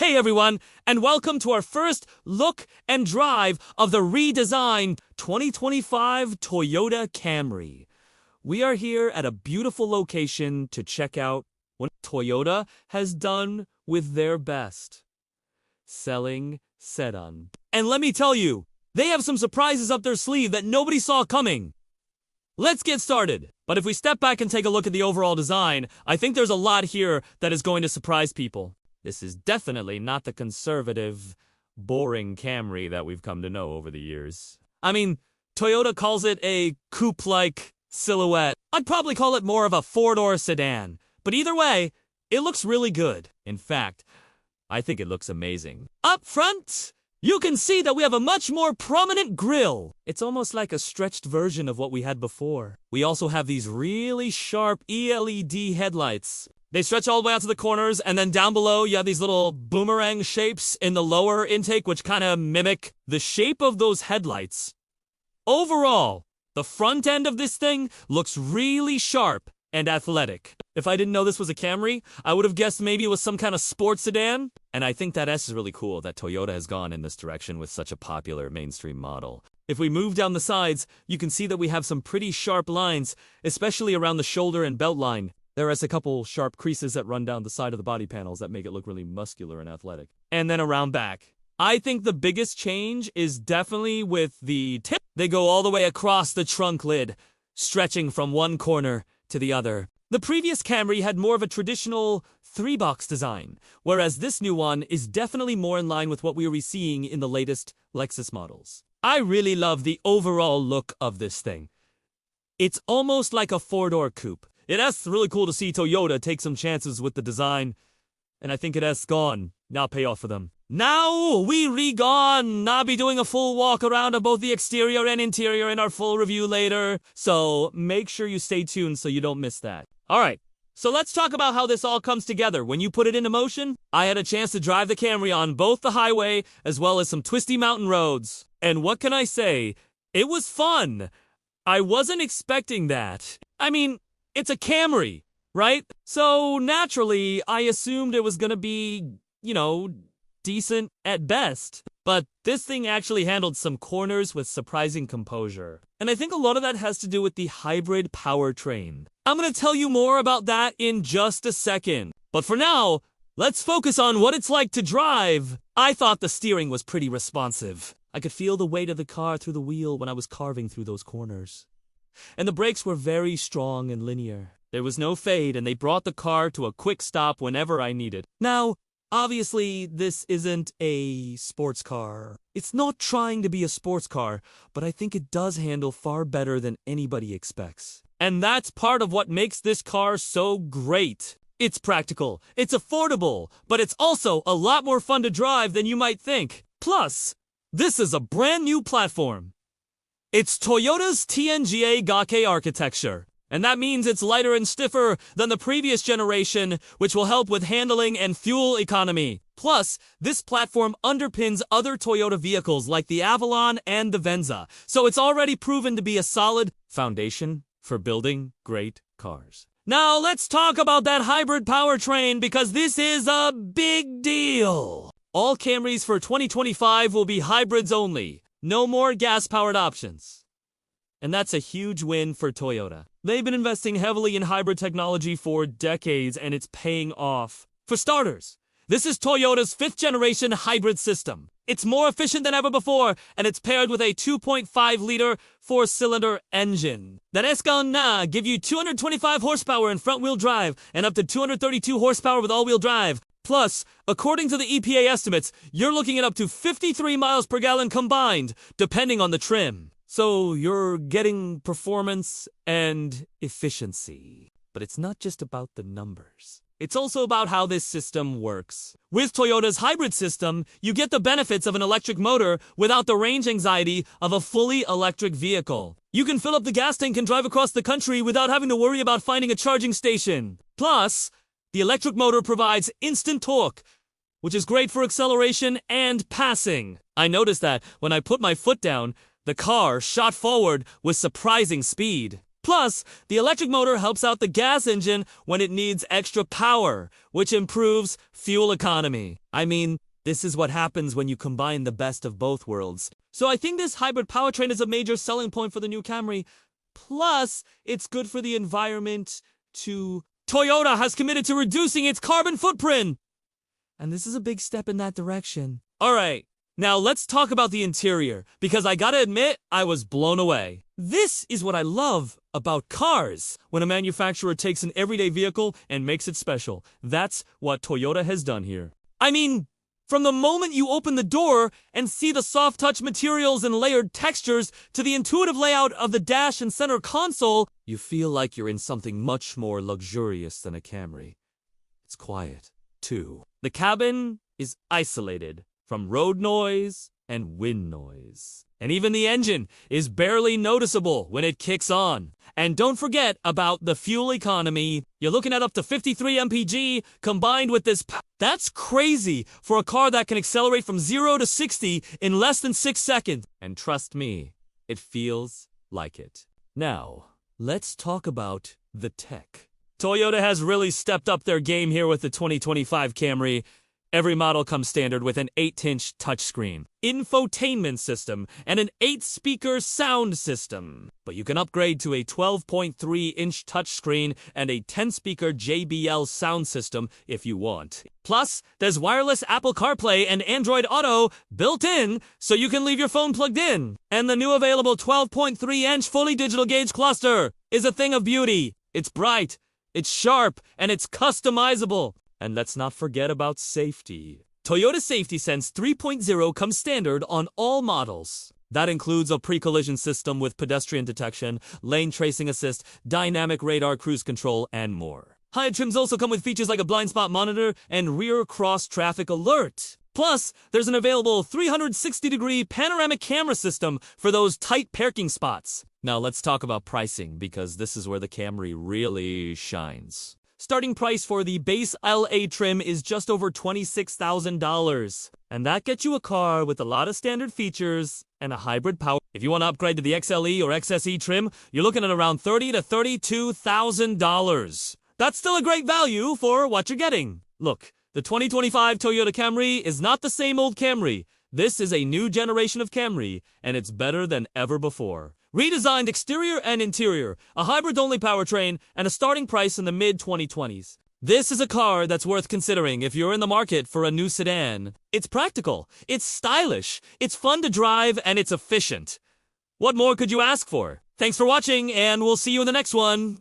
Hey everyone, and welcome to our first look and drive of the redesigned 2025 Toyota Camry. We are here at a beautiful location to check out what Toyota has done with their best: selling sedan. And let me tell you, they have some surprises up their sleeve that nobody saw coming. Let's get started. But if we step back and take a look at the overall design, I think there's a lot here that is going to surprise people. This is definitely not the conservative, boring Camry that we've come to know over the years. I mean, Toyota calls it a coupe-like silhouette. I'd probably call it more of a four-door sedan. But either way, it looks really good. In fact, I think it looks amazing. Up front, you can see that we have a much more prominent grille. It's almost like a stretched version of what we had before. We also have these really sharp LED headlights. They stretch all the way out to the corners, and then down below you have these little boomerang shapes in the lower intake which kind of mimic the shape of those headlights. Overall, the front end of this thing looks really sharp and athletic. If I didn't know this was a Camry, I would have guessed maybe it was some kind of sports sedan. And I think that is really cool that Toyota has gone in this direction with such a popular mainstream model. If we move down the sides, you can see that we have some pretty sharp lines, especially around the shoulder and belt line. There is a couple sharp creases that run down the side of the body panels that make it look really muscular and athletic. And then around back. I think the biggest change is definitely with the tip. They go all the way across the trunk lid, stretching from one corner to the other. The previous Camry had more of a traditional three-box design, whereas this new one is definitely more in line with what we are seeing in the latest Lexus models. I really love the overall look of this thing. It's almost like a four-door coupe. It is really cool to see Toyota take some chances with the design, and I think it has gone now pay off for them. Now we gone. I'll be doing a full walk around of both the exterior and interior in our full review later, so make sure you stay tuned so you don't miss that. Alright, so let's talk about how this all comes together. When you put it into motion, I had a chance to drive the Camry on both the highway as well as some twisty mountain roads. And what can I say? It was fun. I wasn't expecting that. I mean, it's a Camry, right? So naturally, I assumed it was gonna be, decent at best. But this thing actually handled some corners with surprising composure. And I think a lot of that has to do with the hybrid powertrain. I'm gonna tell you more about that in just a second. But for now, let's focus on what it's like to drive. I thought the steering was pretty responsive. I could feel the weight of the car through the wheel when I was carving through those corners. And the brakes were very strong and linear. There was no fade, and they brought the car to a quick stop whenever I needed. Now, obviously, this isn't a sports car. It's not trying to be a sports car, but I think it does handle far better than anybody expects. And that's part of what makes this car so great. It's practical, it's affordable, but it's also a lot more fun to drive than you might think. Plus, this is a brand new platform. It's Toyota's TNGA Gakei architecture, and that means it's lighter and stiffer than the previous generation, which will help with handling and fuel economy. Plus, this platform underpins other Toyota vehicles like the Avalon and the Venza, so it's already proven to be a solid foundation for building great cars. Now let's talk about that hybrid powertrain, because this is a big deal. All Camrys for 2025 will be hybrids only. No more gas-powered options. And that's a huge win for Toyota. They've been investing heavily in hybrid technology for decades, and it's paying off. For starters, this is Toyota's 5th-generation hybrid system. It's more efficient than ever before, and it's paired with a 2.5-liter 4-cylinder engine. That is gonna give you 225 horsepower in front-wheel drive and up to 232 horsepower with all-wheel drive. Plus, according to the EPA estimates, you're looking at up to 53 miles per gallon combined, depending on the trim. So you're getting performance and efficiency. But it's not just about the numbers. It's also about how this system works. With Toyota's hybrid system, you get the benefits of an electric motor without the range anxiety of a fully electric vehicle. You can fill up the gas tank and drive across the country without having to worry about finding a charging station. Plus, the electric motor provides instant torque, which is great for acceleration and passing. I noticed that when I put my foot down, the car shot forward with surprising speed. Plus, the electric motor helps out the gas engine when it needs extra power, which improves fuel economy. I mean, this is what happens when you combine the best of both worlds. So I think this hybrid powertrain is a major selling point for the new Camry. Plus, it's good for the environment too. Toyota has committed to reducing its carbon footprint. And this is a big step in that direction. Alright, now let's talk about the interior, because I gotta admit, I was blown away. This is what I love about cars. When a manufacturer takes an everyday vehicle and makes it special. That's what Toyota has done here. I mean, from the moment you open the door and see the soft touch materials and layered textures to the intuitive layout of the dash and center console, you feel like you're in something much more luxurious than a Camry. It's quiet, too. The cabin is isolated from road noise and wind noise. And even the engine is barely noticeable when it kicks on. And don't forget about the fuel economy. You're looking at up to 53 mpg combined with this. That's crazy for a car that can accelerate from 0 to 60 in less than 6 seconds. And trust me, it feels like it. Now, let's talk about the tech. Toyota has really stepped up their game here with the 2025 Camry. Every model comes standard with an 8-inch touchscreen, infotainment system, and an 8-speaker sound system. But you can upgrade to a 12.3-inch touchscreen and a 10-speaker JBL sound system if you want. Plus, there's wireless Apple CarPlay and Android Auto built in, so you can leave your phone plugged in. And the new available 12.3-inch fully digital gauge cluster is a thing of beauty. It's bright, it's sharp, and it's customizable. And let's not forget about safety. Toyota Safety Sense 3.0 comes standard on all models. That includes a pre-collision system with pedestrian detection, lane tracing assist, dynamic radar cruise control, and more. High trims also come with features like a blind spot monitor and rear cross traffic alert. Plus, there's an available 360-degree panoramic camera system for those tight parking spots. Now let's talk about pricing, because this is where the Camry really shines. Starting price for the base LA trim is just over $26,000. And that gets you a car with a lot of standard features and a hybrid power. If you want to upgrade to the XLE or XSE trim, you're looking at around $30,000 to $32,000. That's still a great value for what you're getting. Look, the 2025 Toyota Camry is not the same old Camry. This is a new generation of Camry, and it's better than ever before. Redesigned exterior and interior, a hybrid-only powertrain, and a starting price in the mid-2020s. This is a car that's worth considering if you're in the market for a new sedan. It's practical, it's stylish, it's fun to drive, and it's efficient. What more could you ask for? Thanks for watching, and we'll see you in the next one.